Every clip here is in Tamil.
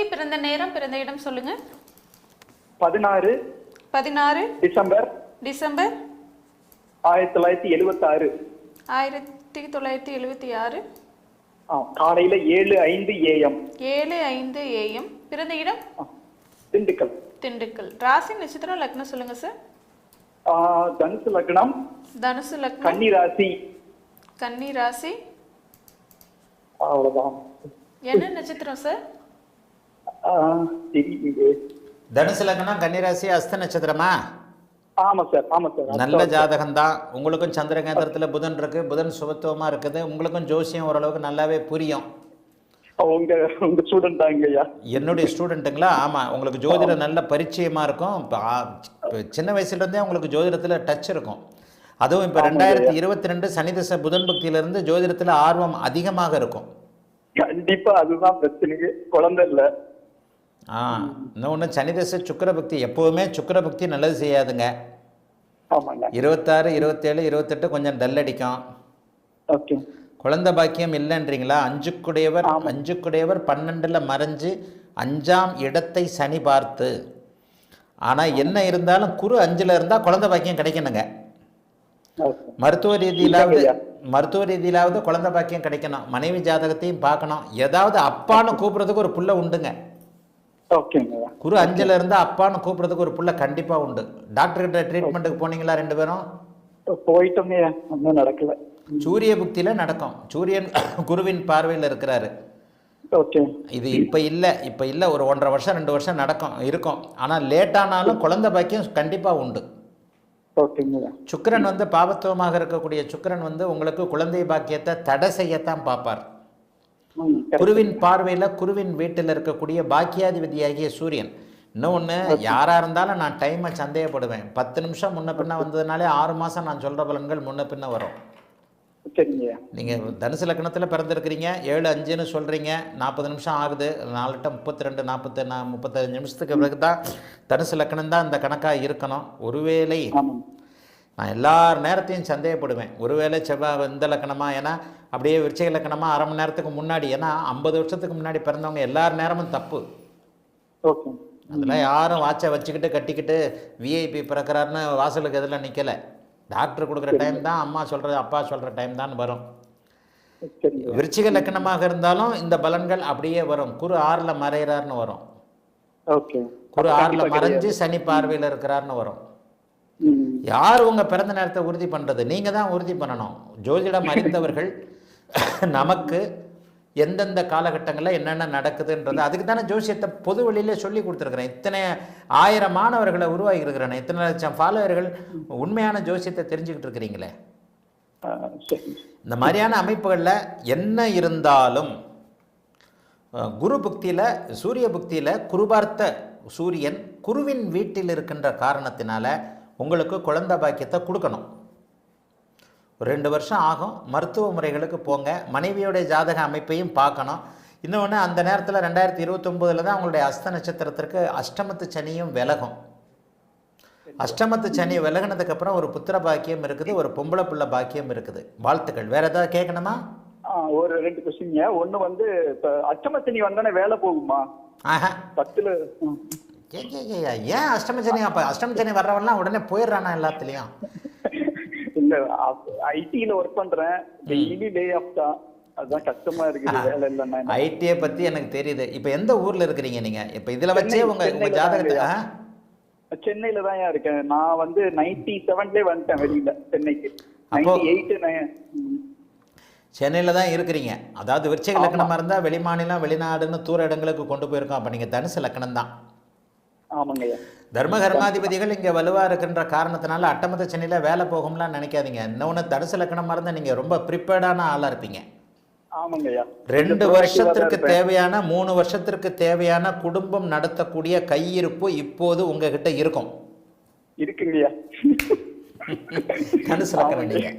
குழந்தைக்கு பிறந்த நேரம் பிறந்த இடம் சொல்லுங்க. 16 டிசம்பர் டிசம்பர் 1976. 1976. காலையில 7:05 AM. 7:05 AM. பிறந்த இடம் திண்டுக்கல். திண்டுக்கல். ராசி நட்சத்திரம் லக்னம் சொல்லுங்க சார். தனுசு லக்னம். தனுசு லக்னம். கன்னி ராசி. கன்னி ராசி. அவ்வளவுதான். என்ன நட்சத்திரம் சார்? தனுசு லக்னம் கன்னி ராசி அஸ்த நட்சத்திரமா? ஆமா சார், ஆமா சார். நல்ல ஜாதகம் தான். உங்களுக்கும் சந்திர கேந்திரத்துல புதன் இருக்கு, புதன் சுபத்துவமா இருக்குது. உங்களுக்கும் ஜோசியம் ஓரளவுக்கு நல்லாவே புரியும். உங்க ஸ்டூடெண்ட் தாங்கய்யா. என்னுடைய ஸ்டூடெண்ட்டுங்களா? ஆமாம், உங்களுக்கு ஜோதிடம் நல்ல பரிச்சயமாக இருக்கும். இப்போ சின்ன வயசுலேருந்தே உங்களுக்கு ஜோதிடத்தில் டச் இருக்கும். அதுவும் இப்போ 2022 சனிதச புதன் பக்தியிலிருந்து ஜோதிடத்தில் ஆர்வம் அதிகமாக இருக்கும். கண்டிப்பா அதுதான் பிரச்சனைக்கு, குழந்தை இல்லை. இன்னொன்று சனிதச சுக்கிர பக்தி. எப்போவுமே சுக்கிர பக்தி நல்லது செய்யாதுங்க. 26, 27, 28 கொஞ்சம் டல் அடிக்கும். ஓகே. குழந்தை பாக்கியம் இல்லைன்றீங்களா? அஞ்சுக்குடையவர் 12ல் மறைஞ்சு 5ஆம் இடத்தை சனி பார்த்து. ஆனால் என்ன இருந்தாலும் குரு 5ல் இருந்தால் குழந்தை பாக்கியம் கிடைக்கணுங்க. மருத்துவ ரீதியிலாவது குழந்தை பாக்கியம் கிடைக்கணும். மனைவி ஜாதகத்தையும் பார்க்கணும். ஏதாவது அப்பான்னு கூப்பிட்றதுக்கு ஒரு புள்ள உண்டுங்க. குரு 5ல் இருந்தால் அப்பான்னு கூப்பிட்றதுக்கு ஒரு புள்ள கண்டிப்பாக உண்டு. டாக்டர்கிட்ட ட்ரீட்மெண்ட்டுக்கு போனீங்களா 2 பேரும்? போயிட்டோமே, ஒன்றும் நடக்கல. சூரிய புக்தியில் நடக்கும். சூரியன் குருவின் பார்வையில் இருக்கிறாரு. இது இப்போ இல்லை ஒரு 1.5 வருஷம் 2 வருஷம் இருக்கும். ஆனால் லேட்டானாலும் குழந்தை பாக்கியம் கண்டிப்பாக உண்டு. சுக்கிரன் வந்து பாபத்துவமாக இருக்கக்கூடிய சுக்கிரன் வந்து உங்களுக்கு குழந்தை பாக்கியத்தை தடை செய்யத்தான் பார்ப்பார். குருவின் பார்வையில் குருவின் வீட்டில் இருக்கக்கூடிய பாக்கியாதிபதியாகிய சூரியன். இன்னொன்று, யாராக இருந்தாலும் நான் டைமை சந்தேகப்படுவேன். 10 நிமிஷம் முன்ன பின்ன வந்ததுனாலே 6 மாதம் நான் சொல்கிற பலன்கள் முன்ன பின்ன வரும். நீங்கள் தனுசு லக்னத்தில் பிறந்திருக்கிறீங்க, 7:05ன்னு சொல்கிறீங்க, 40 நிமிஷம் ஆகுது. 4:32, 35 நிமிஷத்துக்கு பிறகு தான் தனுசு லக்னம் தான் இந்த கணக்காக இருக்கணும். ஒருவேளை நான் எல்லார் நேரத்தையும் சந்தேகப்படுவேன். ஒருவேளை செவ்வாய் இந்த லக்கணமா, ஏன்னா அப்படியே விருச்சிக லக்கணமா 1/2 மணி நேரத்துக்கு முன்னாடி, ஏன்னா 50 வருஷத்துக்கு முன்னாடி பிறந்தவங்க எல்லார் நேரமும் தப்பு. அதெல்லாம் யாரும் வாட்சை வச்சுக்கிட்டு கட்டிக்கிட்டு விஐபி பிறக்கிறாருன்னு வாசலுக்கு எதில் நிற்கலை. டாக்டர் கொடுக்குற டைம் தான், அம்மா சொல்கிறது அப்பா சொல்கிற டைம் தான் வரும். விருச்சிக லக்கணமாக இருந்தாலும் இந்த பலன்கள் அப்படியே வரும். குரு 6ல் மறைகிறார்னு வரும். குரு 6ல் மறைஞ்சு சனி பார்வையில் இருக்கிறார்னு வரும். யார் உங்கள் பிறந்த நேரத்தை உறுதி பண்ணுறது? நீங்கள் தான் உறுதி பண்ணணும். ஜோதிடம் அறிந்தவர்கள் நமக்கு எந்தெந்த காலகட்டங்களில் என்னென்ன நடக்குதுன்றது, அதுக்கு தானே ஜோசியத்தை பொது வழியிலே சொல்லி கொடுத்துருக்குறேன். இத்தனை 1000 மாணவர்களை உருவாகி இருக்கிறேன். இத்தனை லட்சம் ஃபாலோவர்கள் உண்மையான ஜோசியத்தை தெரிஞ்சுக்கிட்டு இருக்கிறீங்களே. இந்த மாதிரியான அமைப்புகளில் என்ன இருந்தாலும் குரு புக்தியில் சூரிய புக்தியில் குருபார்த்த சூரியன் குருவின் வீட்டில் இருக்கின்ற காரணத்தினால உங்களுக்கு குழந்தை பாக்கியத்தை கொடுக்கணும். 2 வருஷம் ஆகும். மருத்துவ முறைகளுக்கு போங்க. மனைவியோடைய ஜாதக அமைப்பையும் பார்க்கணும். இன்னொன்று, அந்த நேரத்தில் 2029 தான் உங்களுடைய அஸ்த நட்சத்திரத்திற்கு அஷ்டமத்து சனியும் விலகும். அஷ்டமத்து சனி விலகினதுக்கப்புறம் ஒரு புத்திர பாக்கியம் இருக்குது, ஒரு பொம்பளை பிள்ளை பாக்கியம் இருக்குது. வாழ்த்துக்கள். வேற ஏதாவது கேட்கணுமா? ஒரு 2 கொஸ்டின்ங்க. ஒன்று வந்து இப்போ அஷ்டம சனி வந்தானே வேலை போகுமா? 10ல் ஏன் அஷ்டமச்சனி? அப்போ அஷ்டமச்சனி வர்றவன்லாம் உடனே போயிடுறானா எல்லாத்துலேயும்? இல்லை, ஐடியில் ஒர்க் பண்ணுறேன். டெய்லி லே ஆஃப் தான். அதுதான் கஷ்டமாக இருக்குது, வேலை இல்லைன்னா. ஐடியை பற்றி எனக்கு தெரியுது. இப்போ எந்த ஊரில் இருக்கிறீங்க நீங்கள்? இப்போ இதில் வச்சே உங்கள் ஜாதகத்தை சென்னையில் தான் இருக்கேன். நான் வந்து 97லே வந்துட்டேன் வெளியில் சென்னைக்கு. 98 சென்னையில் தான் இருக்கிறீங்க. அதாவது விருச்சிக லக்கணமாக இருந்தால் வெளிமாநிலம் வெளிநாடுன்னு தூர இடங்களுக்கு கொண்டு போயிருக்கோம். அப்போ நீங்கள் தனுசு லக்கணம் தான். தர்ம கர்மாதிபதிகள் இங்கே வலுவாக இருக்கின்ற காரணத்தினால அட்டமத்த சென்னையில் வேலை போகும்லாம் நினைக்காதீங்க. இன்னொன்று, தனுசு லக்கணமாக இருந்தால் நீங்கள் ரொம்ப ப்ரிப்பேர்டான ஆளாக இருப்பீங்க. 2 வருஷத்திற்கு தேவையான 3 வருஷத்திற்கு தேவையான குடும்பம் நடத்தக்கூடிய கையிருப்பு இப்போது உங்ககிட்ட இருக்கும். இருக்குங்கய்யா. தனுசு லக்கணம் நீங்க.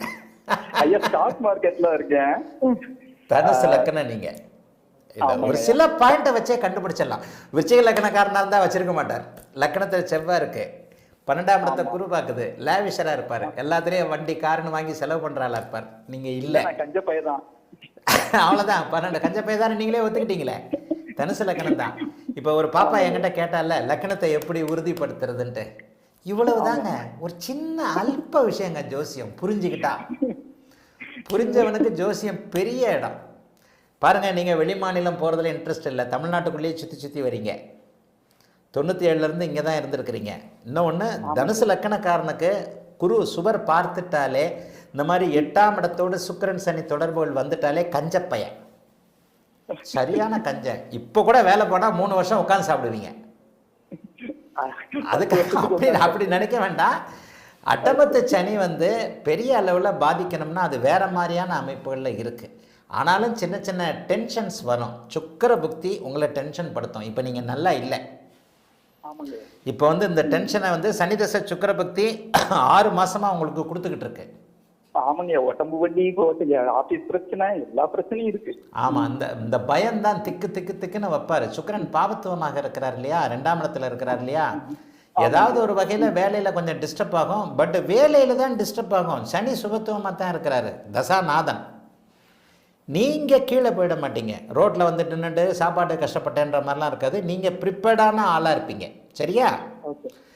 ஐயா, ஸ்டாக் மார்க்கெட்ல இருக்கேன். தனுசு லக்கணம் நீங்க. ஒரு சில பாயிண்ட்டை வச்சே கண்டுபிடிச்சிடலாம். விருச்சிக லக்கணக்காரனா இருந்தா வச்சிருக்க மாட்டார். லக்கணத்தில் செவ்வாய் இருக்கு, 12ஆம் இடத்தை குரு பார்க்குது, லேவிஷரா இருப்பார், எல்லாத்துலேயும் வண்டி காருன்னு வாங்கி செலவு பண்றாளா இருப்பார். நீங்க இல்லை, கஞ்ச பையதான். அவ்வளோதான். 12 கஞ்ச பையதான் நீங்களே ஒத்துக்கிட்டீங்களே. தனுசு லக்கணம் தான். இப்போ ஒரு பாப்பா என்கிட்ட கேட்டால லக்னத்தை எப்படி உறுதிப்படுத்துறதுன்ட்டு, இவ்வளவுதாங்க. ஒரு சின்ன அல்ப விஷயங்க ஜோசியம். புரிஞ்சுக்கிட்டா, புரிஞ்சவனுக்கு ஜோசியம் பெரிய இடம். பாருங்க, நீங்க வெளி மாநிலம் போறதுல இன்ட்ரெஸ்ட் இல்லை, தமிழ்நாட்டுக்குள்ளேயே சுத்தி சுத்தி வரீங்க. 97லேருந்து இங்கே தான் இருந்திருக்கிறீங்க. இன்னொன்று, தனுசு லக்கணக்காரனுக்கு குரு சுபர் பார்த்துட்டாலே, இந்த மாதிரி 8ஆம் இடத்தோடு சுக்கிரன் சனி தொடர்புகள் வந்துட்டாலே கஞ்சப்பையன், சரியான கஞ்சன். இப்போ கூட வேலை போனால் 3 வருஷம் உட்காந்து சாப்பிடுவீங்க. அதுக்கு அப்படி நினைக்க வேண்டாம். அட்டமத்து சனி வந்து பெரிய அளவில் பாதிக்கணும்னா அது வேற மாதிரியான அமைப்புகளில் இருக்குது. ஆனாலும் சின்ன சின்ன டென்ஷன்ஸ் வரும். சுக்கிர புக்தி உங்களை டென்ஷன் படுத்தும். இப்போ நீங்கள் நல்லா இல்லை. இப்போ வந்து இந்த டென்ஷனை வந்து சனி தசை சுக்கிர பக்தி 6 மாசமா உங்களுக்கு கொடுத்துக்கிட்டு இருக்கு. ஆமாங்க, உடம்பு வலி, ஆபீஸ் பிரச்சனை, எல்லா பிரச்சனையும் இருக்கு. ஆமா, இந்த பயம் தான் திக்கு திக்கு திக்குன்னு வைப்பாரு. சுக்கிரன் பாவத்துவமாக இருக்கிறார் இல்லையா, 2ஆம் இடத்துல இருக்கிறார் இல்லையா, ஏதாவது ஒரு வகையில வேலையில கொஞ்சம் டிஸ்டர்ப் ஆகும். பட் வேலையில தான் டிஸ்டர்ப் ஆகும். சனி சுபத்துவமா தான் இருக்கிறாரு, தசாநாதன். நீங்க கீழே போயிட மாட்டீங்க. ரோட்ல வந்துட்டு நின்று சாப்பாடு கஷ்டப்பட்டேன்ற மாதிரிலாம் இருக்காது. நீங்க ப்ரிப்பேர்டான ஆளா இருப்பீங்க. சரியா,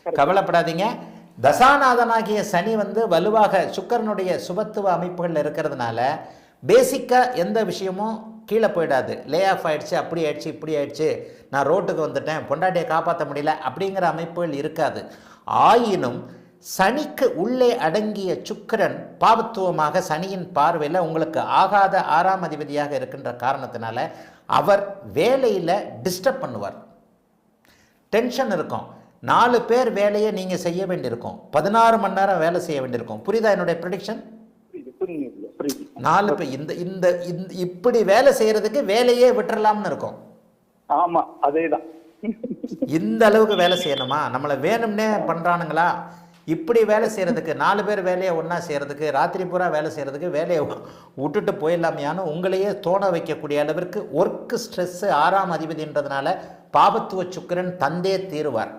கவலைப்படாதீங்க. தசாநாதனாகிய சனி வந்து வலுவாக சுக்கிரனுடைய சுபத்துவ அமைப்புகள் இருக்கிறதுனால பேசிக்காக எந்த விஷயமும் கீழே போயிடாது. லே ஆஃப் ஆயிடுச்சு, அப்படி ஆயிடுச்சு, இப்படி ஆயிடுச்சு, நான் ரோட்டுக்கு வந்துட்டேன், பொண்டாட்டியை காப்பாற்ற முடியல அப்படிங்கிற அமைப்புகள் இருக்காது. ஆயினும் சனிக்கு உள்ளே அடங்கிய சுக்கிரன் பாவத்துவமாக சனியின் பார்வையில் உங்களுக்கு ஆகாத 6ஆம் அதிபதியாக இருக்கின்ற காரணத்தினால அவர் வேலையில் டிஸ்டர்ப் பண்ணுவார். டென்ஷன் இருக்கும். 4 பேர் வேலையை நீங்கள் செய்ய வேண்டியிருக்கும். 16 மணி நேரம் வேலை செய்ய வேண்டியிருக்கும். புரியுதா என்னுடைய ப்ரெடிக்ஷன்? 4 பேர் இந்த இப்படி வேலை செய்யறதுக்கு வேலையே விட்டுறலாம்னு இருக்கும். ஆமா, அதேதான். இந்த அளவுக்கு வேலை செய்யணுமா, நம்மளை வேணும்னே பண்றானுங்களா, இப்படி வேலை செய்யறதுக்கு 4 பேர் வேலையை ஒன்றா செய்யறதுக்கு, ராத்திரி பூரா வேலை செய்யறதுக்கு வேலையை விட்டுட்டு போயிடலாமையான்னு உங்களையே தோண வைக்கக்கூடிய அளவிற்கு ஒர்க் ஸ்ட்ரெஸ் 6ஆம் அதிபதின்றதுனால பாபத்துவ சுக்கிரன் தந்தே தீருவார்.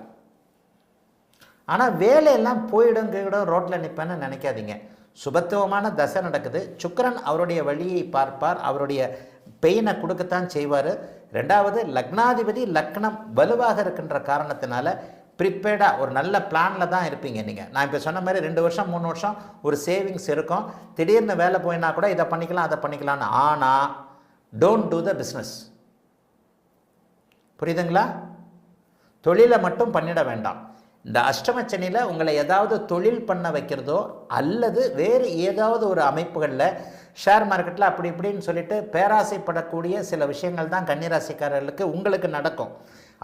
ஆனால் வேலையெல்லாம் போயிடும் கீடும் ரோட்டில் நிற்பேன்னு நினைக்காதீங்க. சுபத்துவமான தசை நடக்குது. சுக்கிரன் அவருடைய வழியை பார்ப்பார், அவருடைய பெயினை கொடுக்கத்தான் செய்வார். 2வது, லக்னாதிபதி லக்னம் வலுவாக இருக்கின்ற காரணத்தினால ப்ரிப்பேர்டாக ஒரு நல்ல பிளானில் தான் இருப்பீங்க நீங்கள். நான் இப்போ சொன்ன மாதிரி 2 வருஷம் 3 வருஷம் ஒரு சேவிங்ஸ் இருக்கும். திடீர்னு வேலை போயினா கூட இதை பண்ணிக்கலாம் அதை பண்ணிக்கலான்னு. ஆனால் டோன்ட் டூ த பிஸ்னஸ். புரியுதுங்களா? தொழிலை மட்டும் பண்ணிட வேண்டாம். இந்த அஷ்டமச்சனியில் உங்களை ஏதாவது தொழில் பண்ண வைக்கிறதோ அல்லது வேறு ஏதாவது ஒரு அமைப்புகளில் ஷேர் மார்க்கெட்டில் அப்படி இப்படின்னு சொல்லிட்டு பேராசைப்படக்கூடிய சில விஷயங்கள் தான் கன்னிராசிக்காரர்களுக்கு உங்களுக்கு நடக்கும்.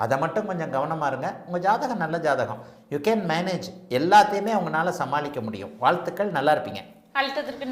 அதை மட்டும் கொஞ்சம் கவனமாக இருங்க. உங்கள் ஜாதகம் நல்ல ஜாதகம். You can manage. எல்லாத்தையுமே உங்களால் சமாளிக்க முடியும். வாழ்த்துக்கள், நல்லா இருப்பீங்க. அழுத்தத்திற்கு